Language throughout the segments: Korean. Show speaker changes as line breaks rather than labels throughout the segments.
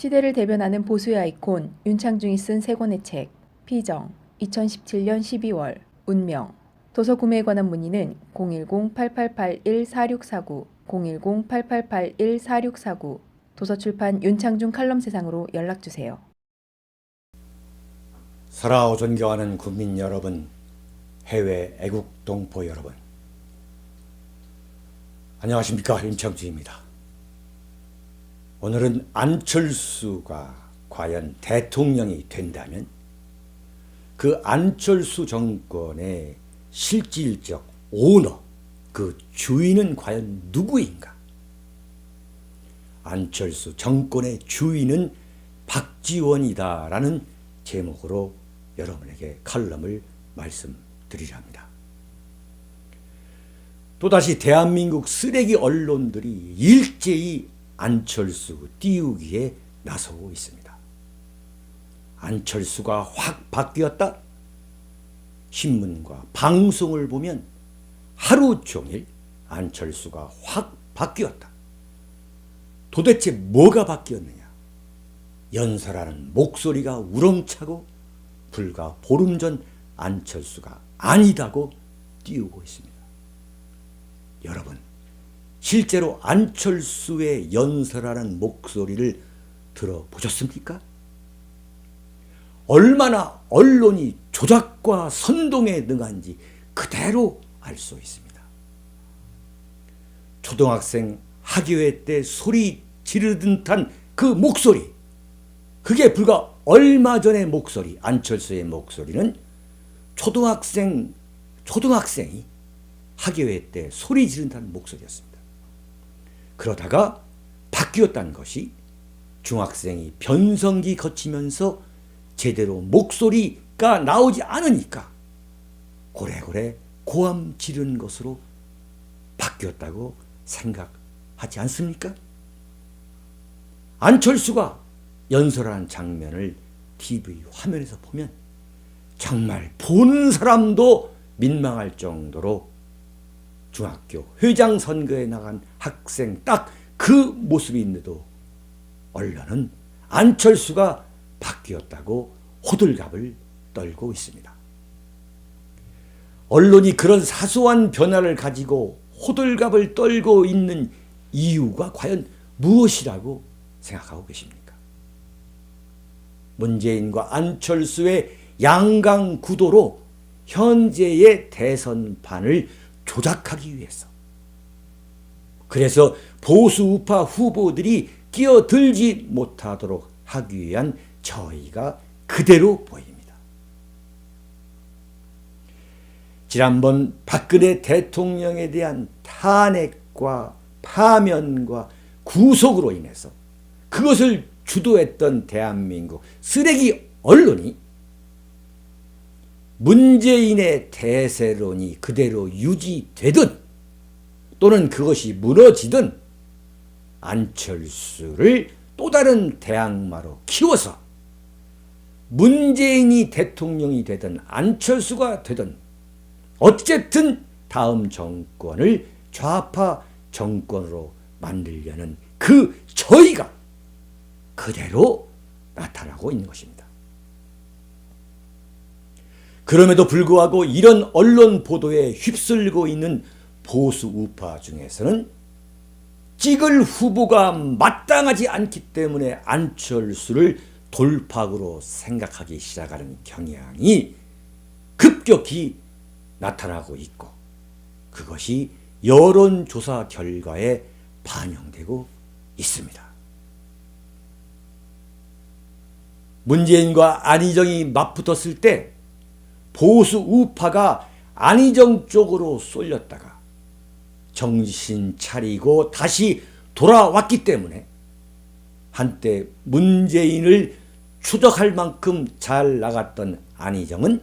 시대를 대변하는 보수의 아이콘 윤창중이 쓴 세 권의 책 피정 2017년 12월 운명 도서 구매에 관한 문의는 010-8881-4649 010-8881-4649 도서출판 윤창중 칼럼세상으로 연락주세요.
살아오 존경하는 국민 여러분, 해외 애국 동포 여러분, 안녕하십니까? 윤창중입니다. 오늘은 안철수가 과연 대통령이 된다면 그 안철수 정권의 실질적 오너, 그 주인은 과연 누구인가? 안철수 정권의 주인은 박지원이다라는 제목으로 여러분에게 칼럼을 말씀드리려 합니다. 또다시 대한민국 쓰레기 언론들이 일제히 안철수 띄우기에 나서고 있습니다. 안철수가 확 바뀌었다? 신문과 방송을 보면 하루 종일 안철수가 확 바뀌었다. 도대체 뭐가 바뀌었느냐? 연설하는 목소리가 우렁차고 불과 보름 전 안철수가 아니다고 띄우고 있습니다. 여러분, 실제로 안철수의 연설하는 목소리를 들어보셨습니까? 얼마나 언론이 조작과 선동에 능한지 그대로 알 수 있습니다. 초등학생 학예회 때 소리 지르던 듯한 그 목소리, 그게 불과 얼마 전의 목소리, 안철수의 목소리는 초등학생이 학예회 때 소리 지른다는 목소리였습니다. 그러다가 바뀌었다는 것이 중학생이 변성기 거치면서 제대로 목소리가 나오지 않으니까 고래고래 고함 지르는 것으로 바뀌었다고 생각하지 않습니까? 안철수가 연설하는 장면을 TV 화면에서 보면 정말 보는 사람도 민망할 정도로 중학교 회장 선거에 나간 학생 딱 그 모습인데도 언론은 안철수가 바뀌었다고 호들갑을 떨고 있습니다. 언론이 그런 사소한 변화를 가지고 호들갑을 떨고 있는 이유가 과연 무엇이라고 생각하고 계십니까? 문재인과 안철수의 양강 구도로 현재의 대선판을 조작하기 위해서, 그래서 보수 우파 후보들이 끼어들지 못하도록 하기 위한 저희가 그대로 보입니다. 지난번 박근혜 대통령에 대한 탄핵과 파면과 구속으로 인해서 그것을 주도했던 대한민국 쓰레기 언론이 문재인의 대세론이 그대로 유지되든 또는 그것이 무너지든 안철수를 또 다른 대항마로 키워서 문재인이 대통령이 되든 안철수가 되든 어쨌든 다음 정권을 좌파 정권으로 만들려는 그 저희가 그대로 나타나고 있는 것입니다. 그럼에도 불구하고 이런 언론 보도에 휩쓸고 있는 보수 우파 중에서는 찍을 후보가 마땅하지 않기 때문에 안철수를 돌파구로 생각하기 시작하는 경향이 급격히 나타나고 있고, 그것이 여론조사 결과에 반영되고 있습니다. 문재인과 안희정이 맞붙었을 때 보수 우파가 안희정 쪽으로 쏠렸다가 정신 차리고 다시 돌아왔기 때문에 한때 문재인을 추적할 만큼 잘 나갔던 안희정은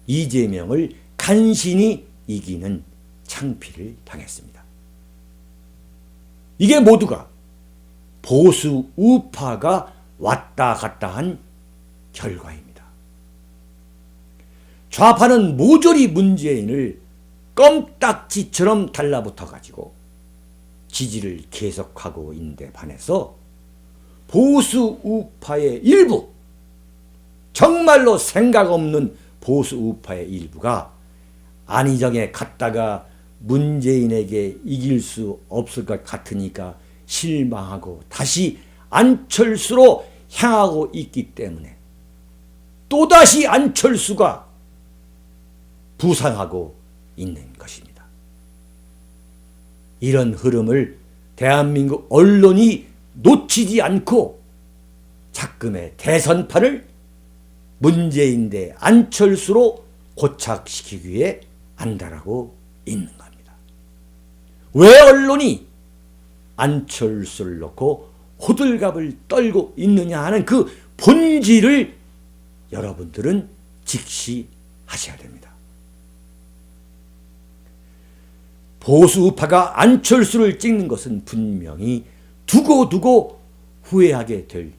이재명을 간신히 이기는 창피를 당했습니다. 이게 모두가 보수 우파가 왔다 갔다 한 결과입니다. 좌파는 모조리 문재인을 껌딱지처럼 달라붙어 가지고 지지를 계속하고 있는데 반해서 보수 우파의 일부, 정말로 생각 없는 보수 우파의 일부가 안희정에 갔다가 문재인에게 이길 수 없을 것 같으니까 실망하고 다시 안철수로 향하고 있기 때문에 또다시 안철수가 부상하고 있는 것입니다. 이런 흐름을 대한민국 언론이 놓치지 않고 작금의 대선판을 문재인 대 안철수로 고착시키기 위해 안달하고 있는 겁니다. 왜 언론이 안철수를 놓고 호들갑을 떨고 있느냐 하는 그 본질을 여러분들은 직시하셔야 됩니다. 보수 우파가 안철수를 찍는 것은 분명히 두고두고 후회하게 될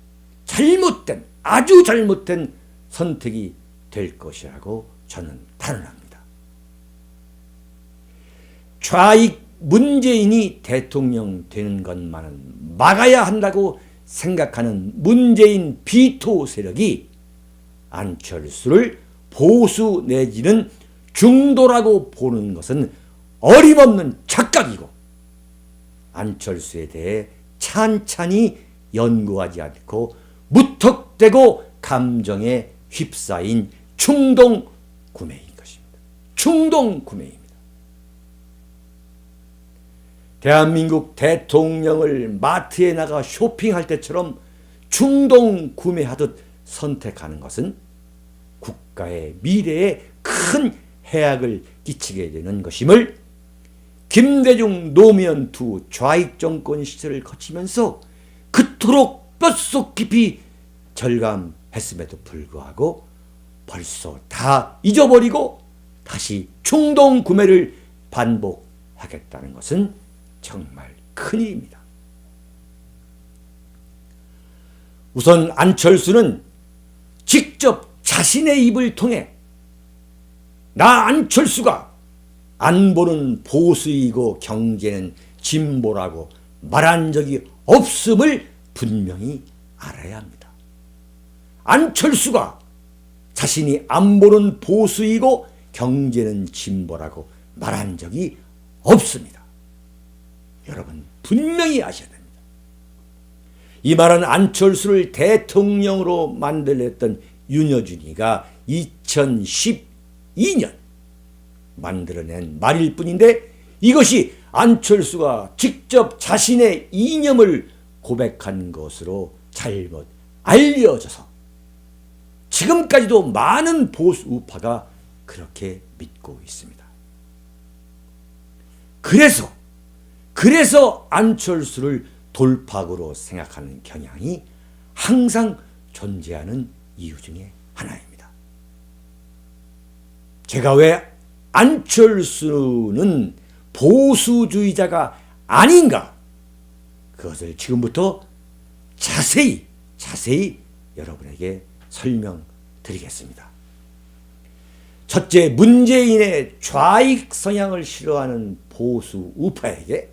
잘못된, 아주 잘못된 선택이 될 것이라고 저는 단언합니다. 좌익 문재인이 대통령 되는 것만은 막아야 한다고 생각하는 문재인 비토 세력이 안철수를 보수 내지는 중도라고 보는 것은 어림없는 착각이고 안철수에 대해 찬찬히 연구하지 않고 무턱대고 감정에 휩싸인 충동 구매인 것입니다. 충동 구매입니다. 대한민국 대통령을 마트에 나가 쇼핑할 때처럼 충동 구매하듯 선택하는 것은 국가의 미래에 큰 해악을 끼치게 되는 것임을 김대중 노무현 두 좌익 정권 시절을 거치면서 그토록 뼛속 깊이 절감했음에도 불구하고 벌써 다 잊어버리고 다시 충동 구매를 반복하겠다는 것은 정말 큰일입니다. 우선 안철수는 직접 자신의 입을 통해 나 안철수가 안보는 보수이고 경제는 진보라고 말한 적이 없음을 분명히 알아야 합니다. 안철수가 자신이 안보는 보수이고 경제는 진보라고 말한 적이 없습니다. 여러분 분명히 아셔야 됩니다. 이 말은 안철수를 대통령으로 만들었던 윤여준이가 2012년 만들어낸 말일 뿐인데 이것이 안철수가 직접 자신의 이념을 고백한 것으로 잘못 알려져서 지금까지도 많은 보수 우파가 그렇게 믿고 있습니다. 그래서 안철수를 돌파구로 생각하는 경향이 항상 존재하는 이유 중에 하나입니다. 제가 왜 안철수는 보수주의자가 아닌가? 그것을 지금부터 자세히 여러분에게 설명드리겠습니다. 첫째, 문재인의 좌익 성향을 싫어하는 보수 우파에게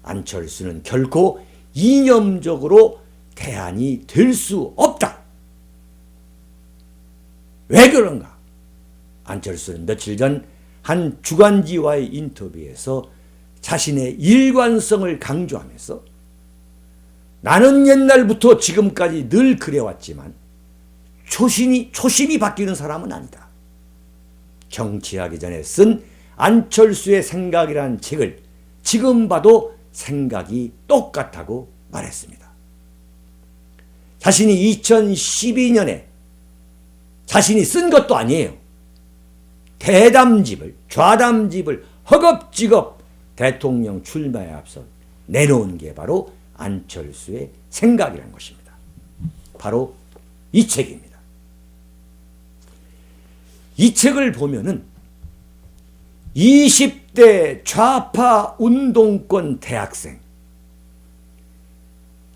안철수는 결코 이념적으로 대안이 될 수 없다. 왜 그런가? 안철수는 며칠 전 한 주간지와의 인터뷰에서 자신의 일관성을 강조하면서 나는 옛날부터 지금까지 늘 그래왔지만 초심이 바뀌는 사람은 아니다. 정치하기 전에 쓴 안철수의 생각이라는 책을 지금 봐도 생각이 똑같다고 말했습니다. 자신이 2012년에 자신이 쓴 것도 아니에요. 좌담집을 허겁지겁 대통령 출마에 앞서 내놓은 게 바로 안철수의 생각이라는 것입니다. 바로 이 책입니다. 이 책을 보면은 20대 좌파 운동권 대학생,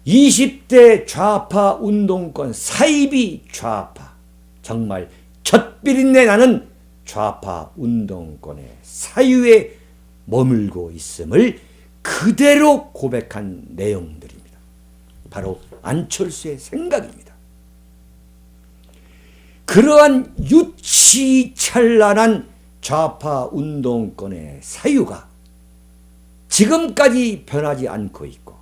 20대 좌파 운동권 사이비 좌파, 정말 젖비린내 나는 좌파 운동권의 사유에 머물고 있음을 그대로 고백한 내용들입니다. 바로 안철수의 생각입니다. 그러한 유치찬란한 좌파 운동권의 사유가 지금까지 변하지 않고 있고,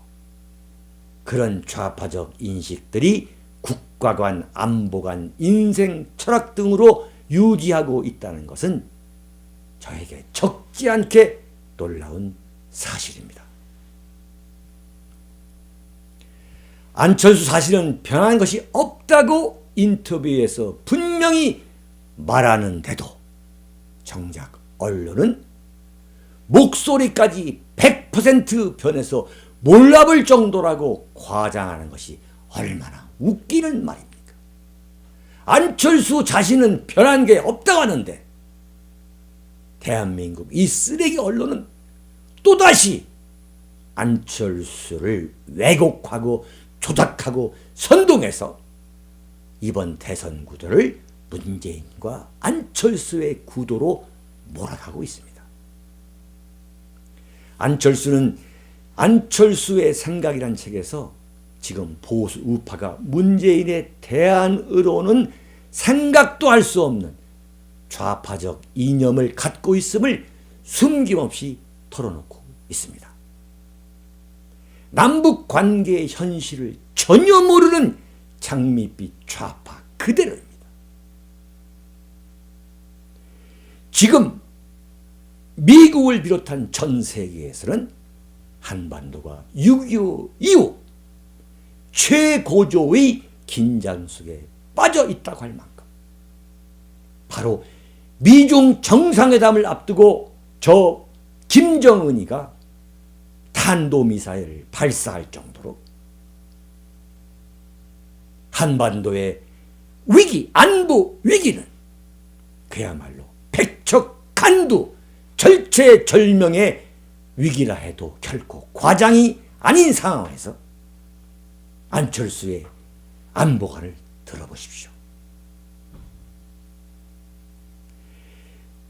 그런 좌파적 인식들이 국가관, 안보관, 인생 철학 등으로 유지하고 있다는 것은 저에게 적지 않게 놀라운 사실입니다. 안철수 사실은 변한 것이 없다고 인터뷰에서 분명히 말하는데도 정작 언론은 목소리까지 100% 변해서 몰라볼 정도라고 과장하는 것이 얼마나 웃기는 말입니까? 안철수 자신은 변한 게 없다고 하는데 대한민국 이 쓰레기 언론은 또다시 안철수를 왜곡하고 조작하고 선동해서 이번 대선 구도를 문재인과 안철수의 구도로 몰아가고 있습니다. 안철수는 안철수의 생각이란 책에서 지금 보수 우파가 문재인에 대안으로는 생각도 할 수 없는 좌파적 이념을 갖고 있음을 숨김없이 털어놓고 있습니다. 남북 관계의 현실을 전혀 모르는 장밋빛 좌파 그대로입니다. 지금 미국을 비롯한 전 세계에서는 한반도가 6.25 이후 최고조의 긴장 속에 빠져 있다고 할 만큼, 바로 미중 정상회담을 앞두고 저 김정은이가 탄도미사일을 발사할 정도로 한반도의 위기, 안보 위기는 그야말로 백척간두 절체절명의 위기라 해도 결코 과장이 아닌 상황에서 안철수의 안보관을 들어보십시오.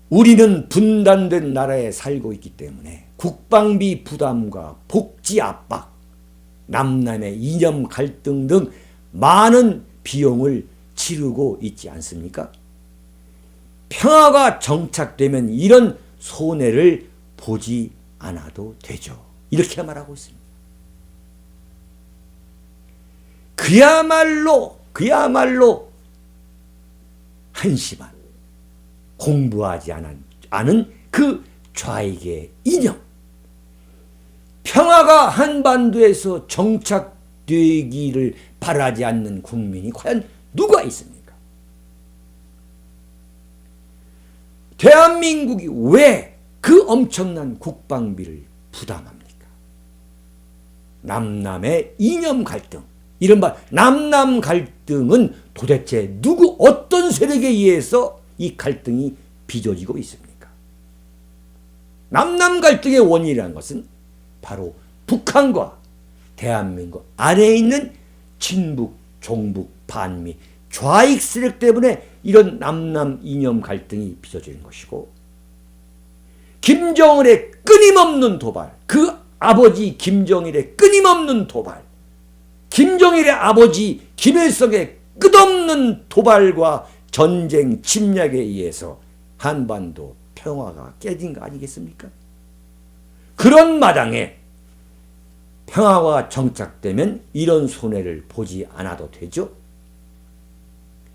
우리는 분단된 나라에 살고 있기 때문에 국방비 부담과 복지 압박, 남남의 이념 갈등 등 많은 비용을 치르고 있지 않습니까? 평화가 정착되면 이런 손해를 보지 않아도 되죠. 이렇게 말하고 있습니다. 그야말로 한심한, 공부하지 않은 그 좌익의 이념. 평화가 한반도에서 정착되기를 바라지 않는 국민이 과연 누가 있습니까? 대한민국이 왜 그 엄청난 국방비를 부담합니까? 남남의 이념 갈등, 이른바 남남 갈등은 도대체 누구 어떤 세력에 의해서 이 갈등이 빚어지고 있습니까? 남남 갈등의 원인이라는 것은 바로 북한과 대한민국 아래에 있는 친북, 종북, 반미, 좌익 세력 때문에 이런 남남 이념 갈등이 빚어지는 것이고, 김정은의 끊임없는 도발, 그 아버지 김정일의 끊임없는 도발, 김정일의 아버지 김일성의 끝없는 도발과 전쟁 침략에 의해서 한반도 평화가 깨진 거 아니겠습니까? 그런 마당에 평화가 정착되면 이런 손해를 보지 않아도 되죠.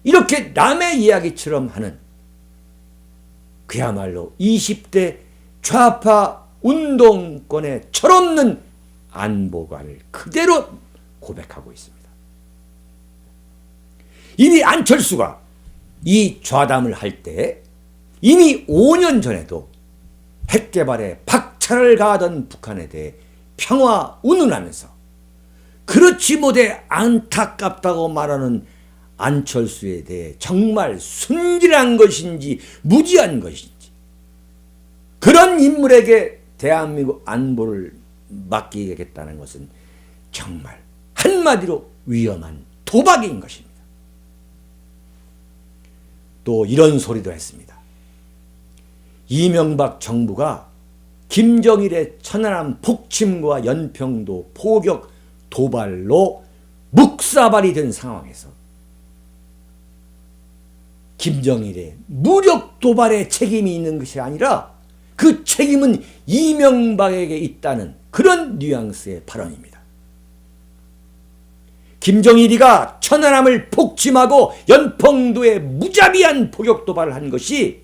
이렇게 남의 이야기처럼 하는 그야말로 20대 좌파 운동권의 철없는 안보관을 그대로 고백하고 있습니다. 이미 안철수가 이 좌담을 할 때 이미 5년 전에도 핵개발에 박차를 가하던 북한에 대해 평화 운운하면서 그렇지 못해 안타깝다고 말하는 안철수에 대해 정말 순진한 것인지 무지한 것인지, 그런 인물에게 대한민국 안보를 맡기겠다는 것은 정말 한마디로 위험한 도박인 것입니다. 또 이런 소리도 했습니다. 이명박 정부가 김정일의 천안함 폭침과 연평도 포격 도발로 묵사발이 된 상황에서 김정일의 무력 도발에 책임이 있는 것이 아니라 그 책임은 이명박에게 있다는 그런 뉘앙스의 발언입니다. 김정일이가 천안함을 폭침하고 연평도에 무자비한 포격 도발을 한 것이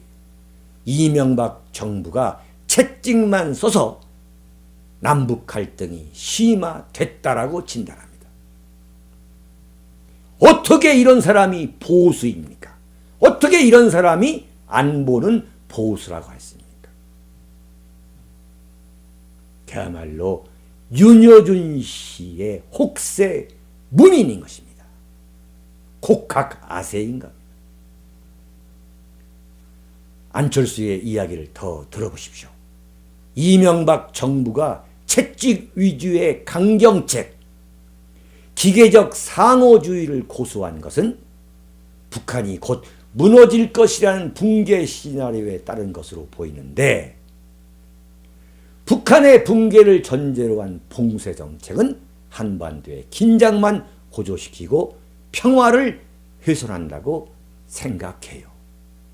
이명박 정부가 채찍만 써서 남북 갈등이 심화됐다라고 진단합니다. 어떻게 이런 사람이 보수입니까? 어떻게 이런 사람이 안보는 보수라고 했습니까? 그야말로 윤여준 씨의 혹세 문인인 것입니다. 곡학아세인 겁니다. 안철수의 이야기를 더 들어보십시오. 이명박 정부가 채찍 위주의 강경책, 기계적 상호주의를 고수한 것은 북한이 곧 무너질 것이라는 붕괴 시나리오에 따른 것으로 보이는데, 북한의 붕괴를 전제로 한 봉쇄 정책은 한반도의 긴장만 고조시키고 평화를 훼손한다고 생각해요.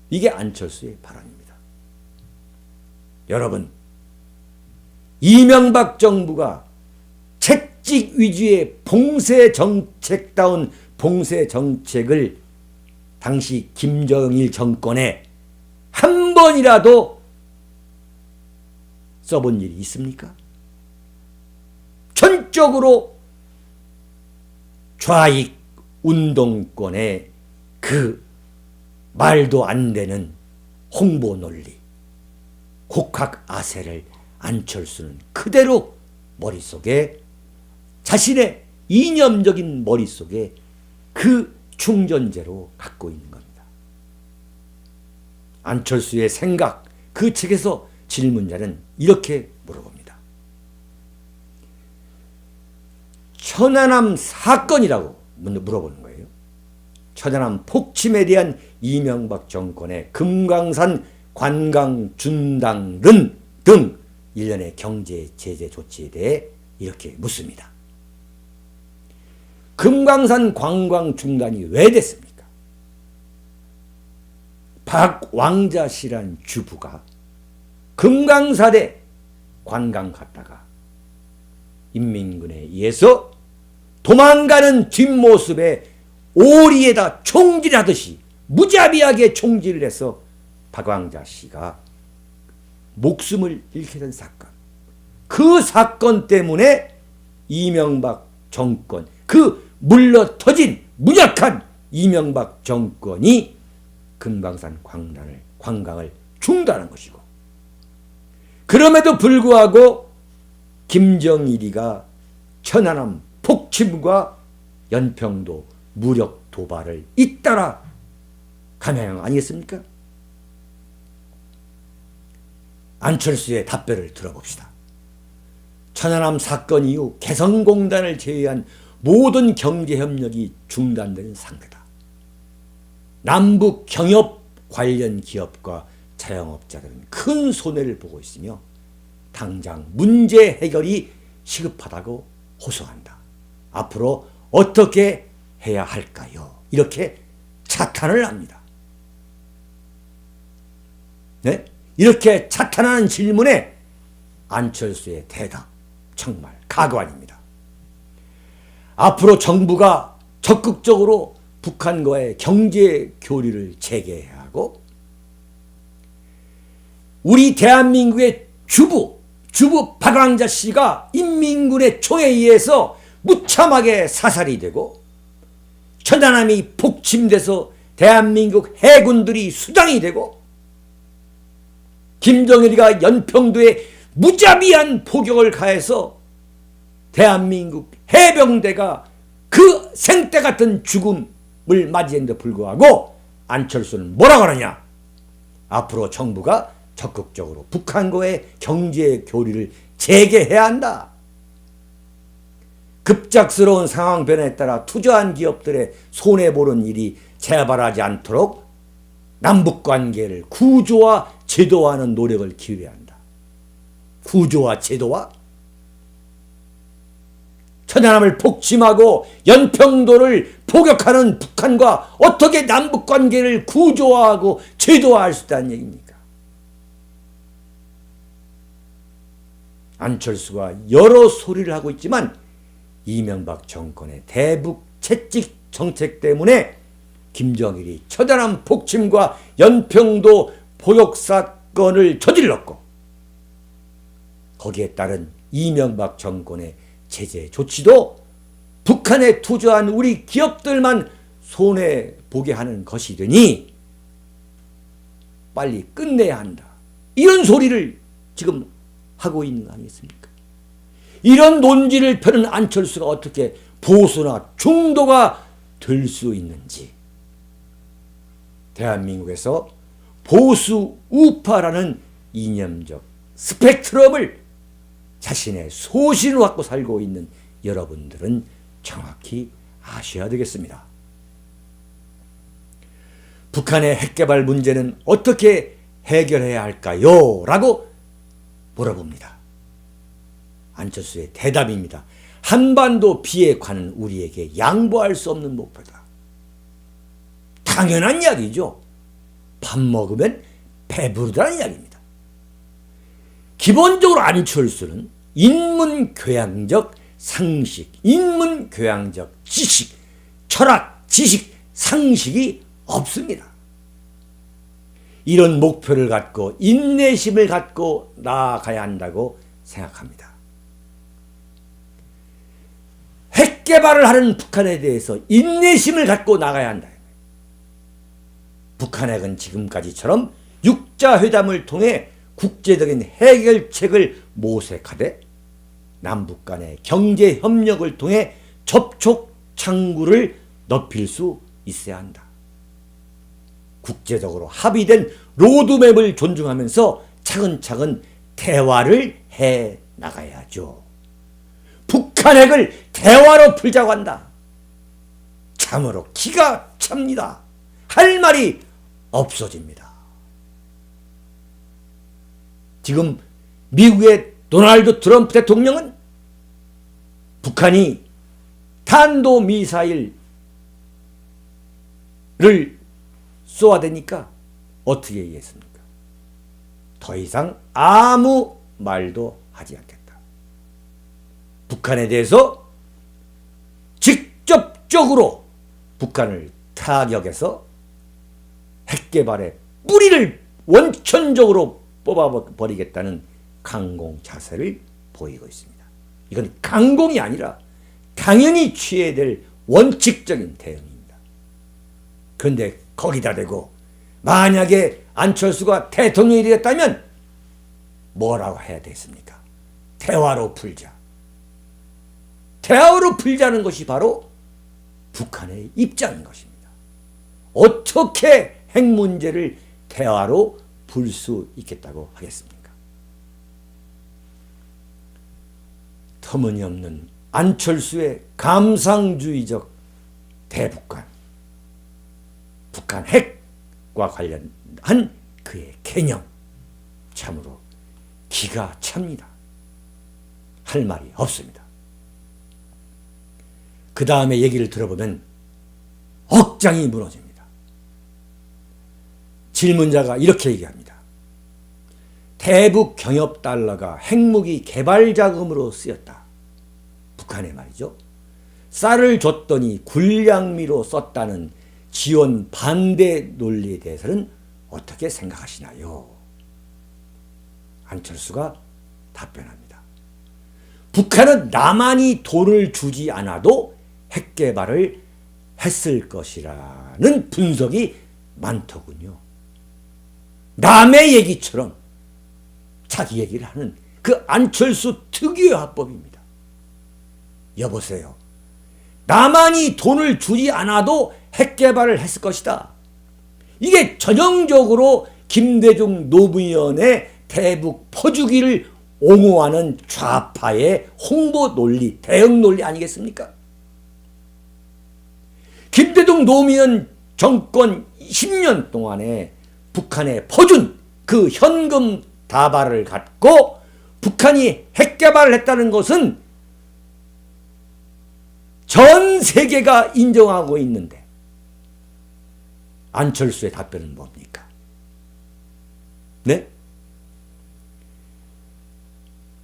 이게 안철수의 발언입니다. 여러분, 이명박 정부가 채찍 위주의 봉쇄 정책다운 봉쇄 정책을 당시 김정일 정권에 한 번이라도 써본 일이 있습니까? 전적으로 좌익 운동권의 그 말도 안 되는 홍보 논리, 곡학아세를 안철수는 그대로 머릿속에, 자신의 이념적인 머릿속에 그 충전재로 갖고 있는 겁니다. 안철수의 생각, 그 책에서 질문자는 이렇게 물어봅니다. 천안함 사건이라고 물어보는 거예요. 천안함 폭침에 대한 이명박 정권의 금강산 관광 중단은 등 일련의 경제 제재 조치에 대해 이렇게 묻습니다. 금강산 관광 중단이 왜 됐습니까? 박왕자 씨란 주부가 금강산에 관광 갔다가 인민군에 의해서 도망가는 뒷모습에 오리에다 총질하듯이 무자비하게 총질을 해서 박왕자 씨가 목숨을 잃게 된 사건. 그 사건 때문에 이명박 정권, 그 물러터진 무력한 이명박 정권이 금강산 관광을 중단한 것이고, 그럼에도 불구하고 김정일이가 천안함 폭침과 연평도 무력 도발을 잇따라 감행 아니겠습니까? 안철수의 답변을 들어봅시다. 천안함 사건 이후 개성공단을 제외한 모든 경제협력이 중단되는 상태다. 남북 경협 관련 기업과 자영업자들은 큰 손해를 보고 있으며 당장 문제 해결이 시급하다고 호소한다. 앞으로 어떻게 해야 할까요? 이렇게 차탄을 합니다. 네? 이렇게 차탄하는 질문에 안철수의 대답 정말 가관입니다. 앞으로 정부가 적극적으로 북한과의 경제 교류를 재개해야 하고, 우리 대한민국의 주부 박왕자 씨가 인민군의 총에 의해서 무참하게 사살이 되고, 천안함이 폭침돼서 대한민국 해군들이 수장이 되고, 김정일이가 연평도에 무자비한 포격을 가해서 대한민국 해병대가 그 생떼 같은 죽음을 맞이했는데 불구하고 안철수는 뭐라고 하느냐? 앞으로 정부가 적극적으로 북한과의 경제 교류를 재개해야 한다. 급작스러운 상황 변화에 따라 투자한 기업들의 손해보는 일이 재발하지 않도록 남북관계를 구조와 제도화하는 노력을 기울여야 한다. 구조와 제도화? 천안함을 폭침하고 연평도를 포격하는 북한과 어떻게 남북관계를 구조화하고 제도화할 수 있다는 얘기입니까? 안철수가 여러 소리를 하고 있지만 이명박 정권의 대북 채찍 정책 때문에 김정일이 천안함 폭침과 연평도 포격 사건을 저질렀고 거기에 따른 이명박 정권의 제재 조치도 북한에 투자한 우리 기업들만 손해보게 하는 것이더니 빨리 끝내야 한다. 이런 소리를 지금 하고 있는 거 아니겠습니까? 이런 논지를 펴는 안철수가 어떻게 보수나 중도가 될 수 있는지, 대한민국에서 보수 우파라는 이념적 스펙트럼을 자신의 소신으로 갖고 살고 있는 여러분들은 정확히 아셔야 되겠습니다. 북한의 핵개발 문제는 어떻게 해결해야 할까요? 라고 물어봅니다. 안철수의 대답입니다. 한반도 비핵화는 우리에게 양보할 수 없는 목표다. 당연한 이야기죠. 밥 먹으면 배부르다는 이야기입니다. 기본적으로 안철수는 인문교양적 상식, 인문교양적 지식, 철학, 지식, 상식이 없습니다. 이런 목표를 갖고 인내심을 갖고 나아가야 한다고 생각합니다. 핵개발을 하는 북한에 대해서 인내심을 갖고 나가야 한다. 북한핵은 지금까지처럼 육자회담을 통해 국제적인 해결책을 모색하되 남북 간의 경제협력을 통해 접촉 창구를 넓힐 수 있어야 한다. 국제적으로 합의된 로드맵을 존중하면서 차근차근 대화를 해 나가야죠. 북한핵을 대화로 풀자고 한다. 참으로 기가 찹니다. 할 말이 없어집니다. 지금 미국의 도널드 트럼프 대통령은 북한이 탄도미사일을 쏘아대니까 어떻게 얘기했습니까? 더 이상 아무 말도 하지 않겠다. 북한에 대해서 직접적으로 북한을 타격해서 핵개발의 뿌리를 원천적으로 뽑아버리겠다는 강공 자세를 보이고 있습니다. 이건 강공이 아니라 당연히 취해야 될 원칙적인 대응입니다. 그런데 거기다 대고 만약에 안철수가 대통령이 되었다면 뭐라고 해야 되겠습니까? 대화로 풀자. 대화로 풀자는 것이 바로 북한의 입장인 것입니다. 어떻게 핵 문제를 대화로 풀 수 있겠다고 하겠습니까? 터무니없는 안철수의 감상주의적 대북관, 북한 핵과 관련한 그의 개념, 참으로 기가 찹니다. 할 말이 없습니다. 그 다음에 얘기를 들어보면 억장이 무너집니다. 질문자가 이렇게 얘기합니다. 대북 경협 달러가 핵무기 개발 자금으로 쓰였다. 북한의 말이죠. 쌀을 줬더니 굴량미로 썼다는 지원 반대 논리에 대해서는 어떻게 생각하시나요? 안철수가 답변합니다. 북한은 남한이 돈을 주지 않아도 핵개발을 했을 것이라는 분석이 많더군요. 남의 얘기처럼 자기 얘기를 하는 그 안철수 특유의 화법입니다. 여보세요. 남한이 돈을 주지 않아도 핵개발을 했을 것이다. 이게 전형적으로 김대중 노무현의 대북 퍼주기를 옹호하는 좌파의 홍보 논리, 대응 논리 아니겠습니까? 김대중 노무현 정권 10년 동안에 북한에 퍼준 그 현금 다발을 갖고 북한이 핵개발을 했다는 것은 전 세계가 인정하고 있는데 안철수의 답변은 뭡니까? 네?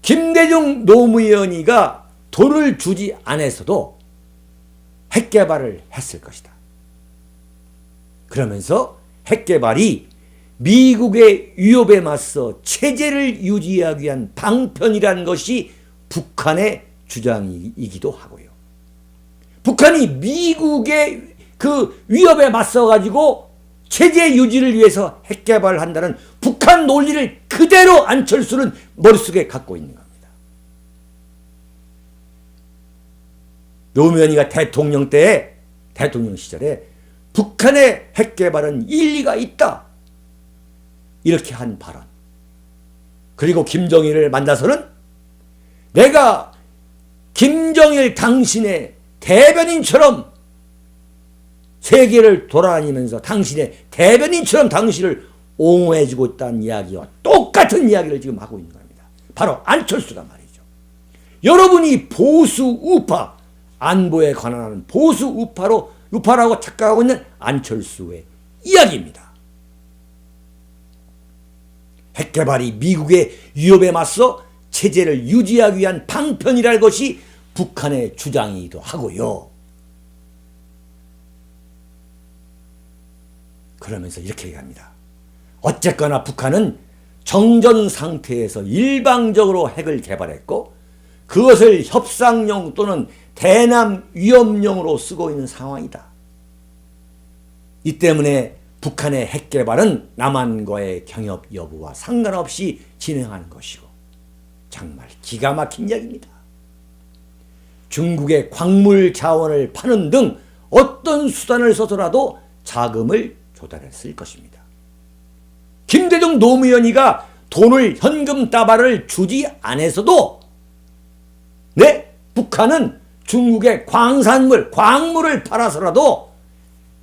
김대중 노무현이가 돈을 주지 않았어도 핵개발을 했을 것이다. 그러면서 핵개발이 미국의 위협에 맞서 체제를 유지하기 위한 방편이라는 것이 북한의 주장이기도 하고요. 북한이 미국의 그 위협에 맞서 가지고 체제 유지를 위해서 핵개발을 한다는 북한 논리를 그대로 안철수는 머릿속에 갖고 있는 겁니다. 노무현이가 대통령 시절에 북한의 핵개발은 일리가 있다, 이렇게 한 발언. 그리고 김정일을 만나서는 내가 김정일 당신의 대변인처럼 세계를 돌아다니면서 당신의 대변인처럼 당신을 옹호해주고 있다는 이야기와 똑같은 이야기를 지금 하고 있는 겁니다. 바로 안철수가 말이죠. 여러분이 보수 우파, 안보에 관한 보수 우파라고 착각하고 있는 안철수의 이야기입니다. 핵개발이 미국의 위협에 맞서 체제를 유지하기 위한 방편이랄 것이 북한의 주장이기도 하고요. 그러면서 이렇게 얘기합니다. 어쨌거나 북한은 정전 상태에서 일방적으로 핵을 개발했고 그것을 협상용 또는 대남 위협용으로 쓰고 있는 상황이다. 이 때문에 북한의 핵개발은 남한과의 경협 여부와 상관없이 진행하는 것이고, 정말 기가 막힌 이야기입니다. 중국의 광물 자원을 파는 등 어떤 수단을 써서라도 자금을 조달했을 것입니다. 김대중 노무현이가 돈을 현금 따발을 주지 않았어도 북한은 중국의 광물을 팔아서라도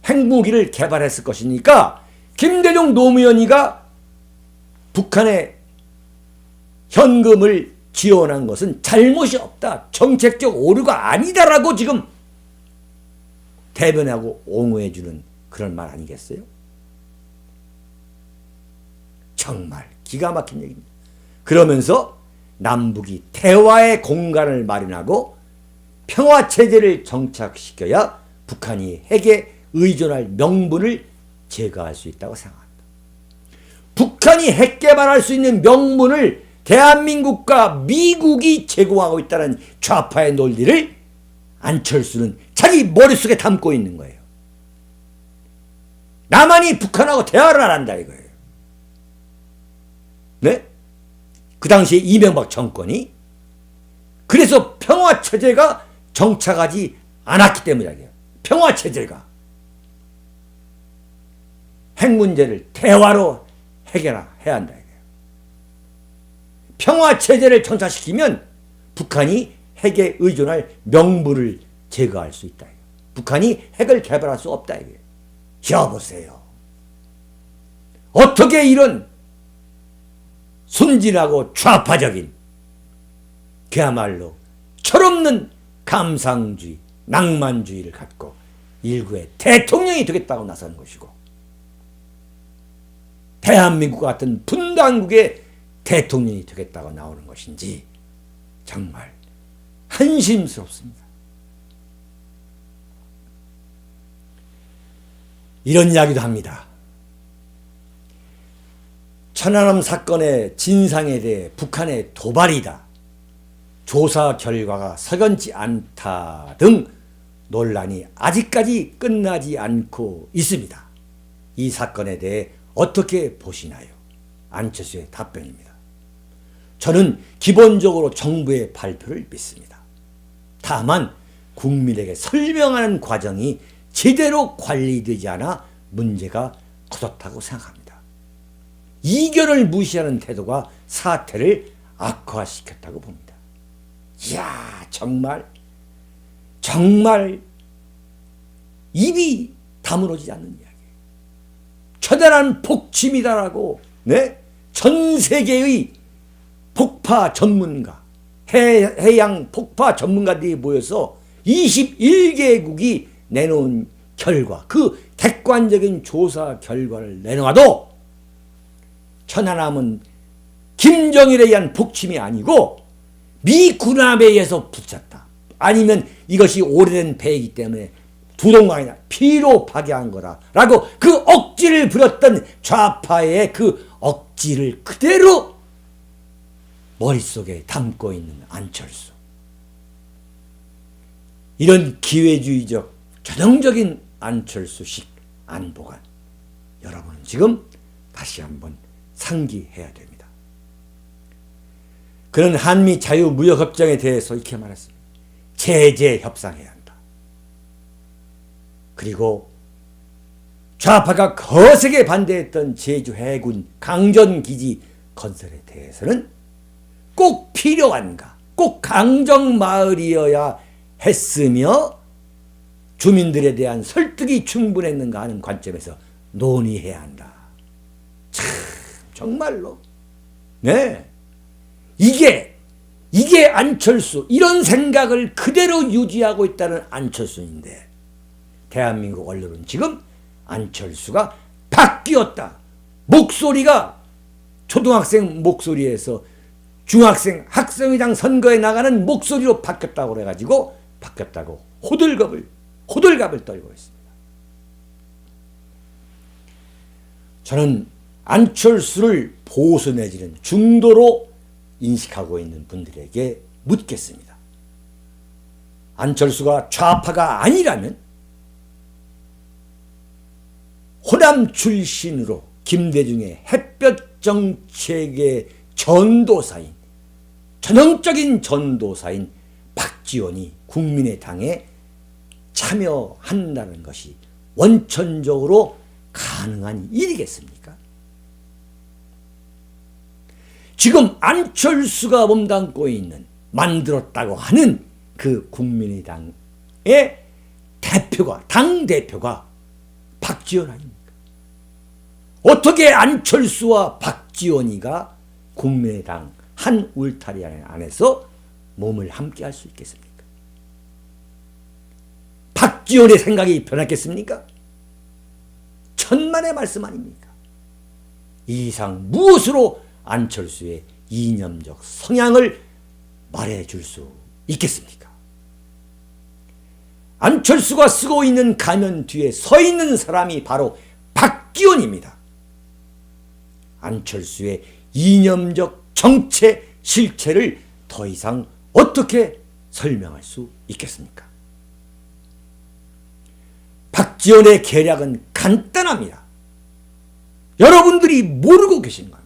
핵무기를 개발했을 것이니까 김대중 노무현이가 북한의 현금을 지원한 것은 잘못이 없다, 정책적 오류가 아니다라고 지금 대변하고 옹호해주는 그런 말 아니겠어요? 정말 기가 막힌 얘기입니다. 그러면서 남북이 대화의 공간을 마련하고 평화체제를 정착시켜야 북한이 핵에 의존할 명분을 제거할 수 있다고 생각합니다. 북한이 핵 개발할 수 있는 명분을 대한민국과 미국이 제공하고 있다는 좌파의 논리를 안철수는 자기 머릿속에 담고 있는 거예요. 남한이 북한하고 대화를 안 한다 이거예요. 네? 그 당시에 이명박 정권이 그래서 평화체제가 정착하지 않았기 때문이에요. 평화체제가 핵 문제를 대화로 해결해야 한다 이거예요. 평화체제를 정착시키면 북한이 핵에 의존할 명분을 제거할 수 있다. 북한이 핵을 개발할 수 없다 이거예요. 여보세요. 어떻게 이런 순진하고 좌파적인 그야말로 철없는 감상주의, 낭만주의를 갖고 일구의 대통령이 되겠다고 나서는 것이고 대한민국 같은 분단국의 대통령이 되겠다고 나오는 것인지 정말 한심스럽습니다. 이런 이야기도 합니다. 천안함 사건의 진상에 대해 북한의 도발이다, 조사 결과가 석연치 않다 등 논란이 아직까지 끝나지 않고 있습니다. 이 사건에 대해 어떻게 보시나요? 안철수의 답변입니다. 저는 기본적으로 정부의 발표를 믿습니다. 다만 국민에게 설명하는 과정이 제대로 관리되지 않아 문제가 커졌다고 생각합니다. 이견을 무시하는 태도가 사태를 악화시켰다고 봅니다. 이야, 정말 입이 다물어지지 않는 이야기예요. 처단한 폭침이다라고 전 세계의 폭파 전문가, 해양 폭파 전문가들이 모여서 21개국이 내놓은 결과, 그 객관적인 조사 결과를 내놓아도 천안함은 김정일에 의한 북침이 아니고 미 군함에 의해서 붙였다. 아니면 이것이 오래된 배이기 때문에 두동강이나 피로 파괴한 거라 라고 그 억지를 부렸던 좌파의 그 억지를 그대로 머릿속에 담고 있는 안철수. 이런 기회주의적 전형적인 안철수식 안보관, 여러분은 지금 다시 한번 상기해야 됩니다. 그는 한미 자유무역협정에 대해서 이렇게 말했습니다. 제재 협상해야 한다. 그리고 좌파가 거세게 반대했던 제주 해군 강전기지 건설에 대해서는 꼭 필요한가, 꼭 강정마을이어야 했으며 주민들에 대한 설득이 충분했는가 하는 관점에서 논의해야 한다. 참 정말로 네, 이게 안철수, 이런 생각을 그대로 유지하고 있다는 안철수인데, 대한민국 언론은 지금 안철수가 바뀌었다, 목소리가 초등학생 목소리에서 중학생 학생회장 선거에 나가는 목소리로 바뀌었다고 그래가지고 바뀌었다고 호들갑을 떨고 있습니다. 저는 안철수를 보수 내지는 중도로 인식하고 있는 분들에게 묻겠습니다. 안철수가 좌파가 아니라면 호남 출신으로 김대중의 햇볕 정책의 전도사인, 전형적인 전도사인 박지원이 국민의당에 참여한다는 것이 원천적으로 가능한 일이겠습니까? 지금 안철수가 몸담고 있는, 만들었다고 하는 그 국민의당의 대표가, 당대표가 박지원 아닙니까? 어떻게 안철수와 박지원이가 국민의당 한 울타리 안에서 몸을 함께 할 수 있겠습니까? 박지원의 생각이 변했겠습니까? 천만의 말씀 아닙니까? 이 이상 무엇으로 안철수의 이념적 성향을 말해줄 수 있겠습니까? 안철수가 쓰고 있는 가면 뒤에 서 있는 사람이 바로 박지원입니다. 안철수의 이념적 정체 실체를 더 이상 어떻게 설명할 수 있겠습니까? 박지원의 계략은 간단합니다. 여러분들이 모르고 계신 겁니다.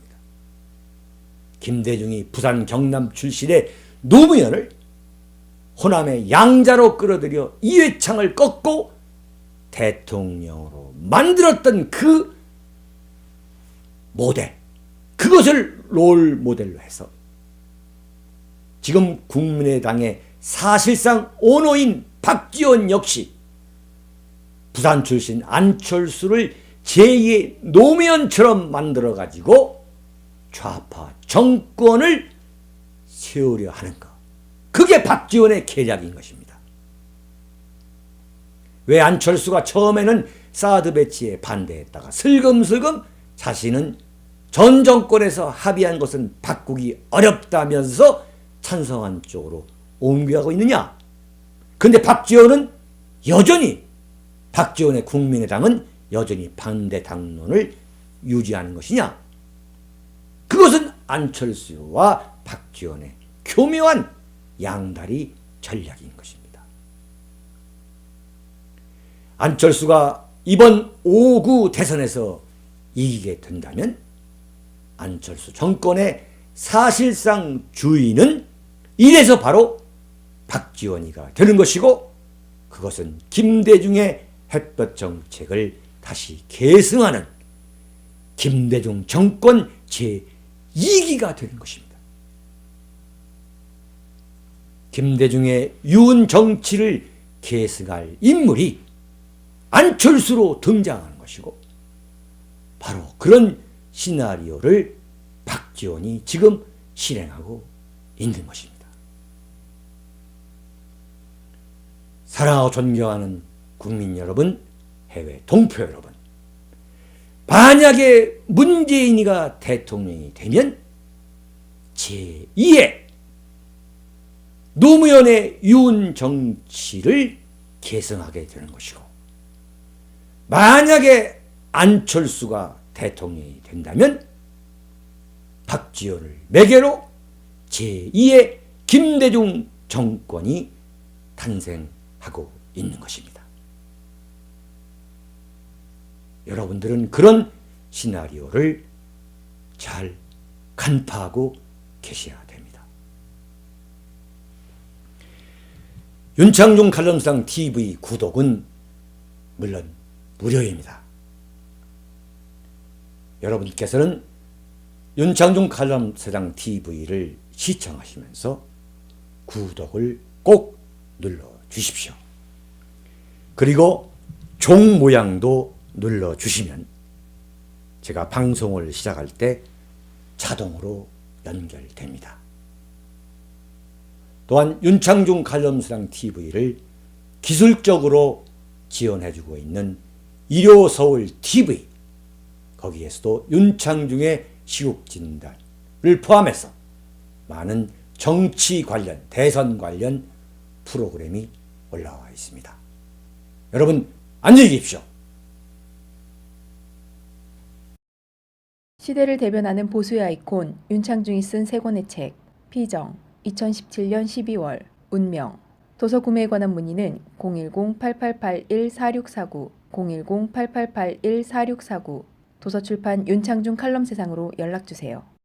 김대중이 부산 경남 출신의 노무현을 호남의 양자로 끌어들여 이회창을 꺾고 대통령으로 만들었던 그 모델, 그것을 롤 모델로 해서 지금 국민의당의 사실상 오너인 박지원 역시 부산 출신 안철수를 제2의 노무현처럼 만들어가지고 좌파 정권을 세우려 하는 것, 그게 박지원의 계략인 것입니다. 왜 안철수가 처음에는 사드 배치에 반대했다가 슬금슬금 자신은 전 정권에서 합의한 것은 바꾸기 어렵다면서 찬성한 쪽으로 옮겨가고 있느냐? 근데 박지원은 여전히, 박지원의 국민의당은 여전히 반대 당론을 유지하는 것이냐? 그것은 안철수와 박지원의 교묘한 양다리 전략인 것입니다. 안철수가 이번 5구 대선에서 이기게 된다면 안철수 정권의 사실상 주인은 이래서 바로 박지원이가 되는 것이고, 그것은 김대중의 햇볕 정책을 다시 계승하는 김대중 정권 제2기가 되는 것입니다. 김대중의 유은 정치를 계승할 인물이 안철수로 등장하는 것이고, 바로 그런 시나리오를 박지원이 지금 실행하고 있는 것입니다. 사랑하고 존경하는 국민 여러분, 해외 동포 여러분, 만약에 문재인이가 대통령이 되면 제2의 노무현의 유은 정치를 계승하게 되는 것이고, 만약에 안철수가 대통령이 된다면 박지원을 매개로 제2의 김대중 정권이 탄생하고 있는 것입니다. 여러분들은 그런 시나리오를 잘 간파하고 계셔야 됩니다. 윤창중 칼럼상 TV 구독은 물론 무료입니다. 여러분께서는 윤창중 칼럼상 TV를 시청하시면서 구독을 꼭 눌러주십시오. 그리고 종 모양도 눌러주시면 제가 방송을 시작할 때 자동으로 연결됩니다. 또한 윤창중 칼럼상 TV를 기술적으로 지원해주고 있는 일요서울 TV, 거기에서도 윤창중의 시국진단을 포함해서 많은 정치 관련, 대선 관련 프로그램이 올라와 있습니다. 여러분 안녕히 계십시오.
시대를 대변하는 보수의 아이콘 윤창중이 쓴 세 권의 책 피정 2017년 12월 운명 도서 구매에 관한 문의는 010-8881-4649 010-8881-4649 도서출판 윤창중 칼럼세상으로 연락주세요.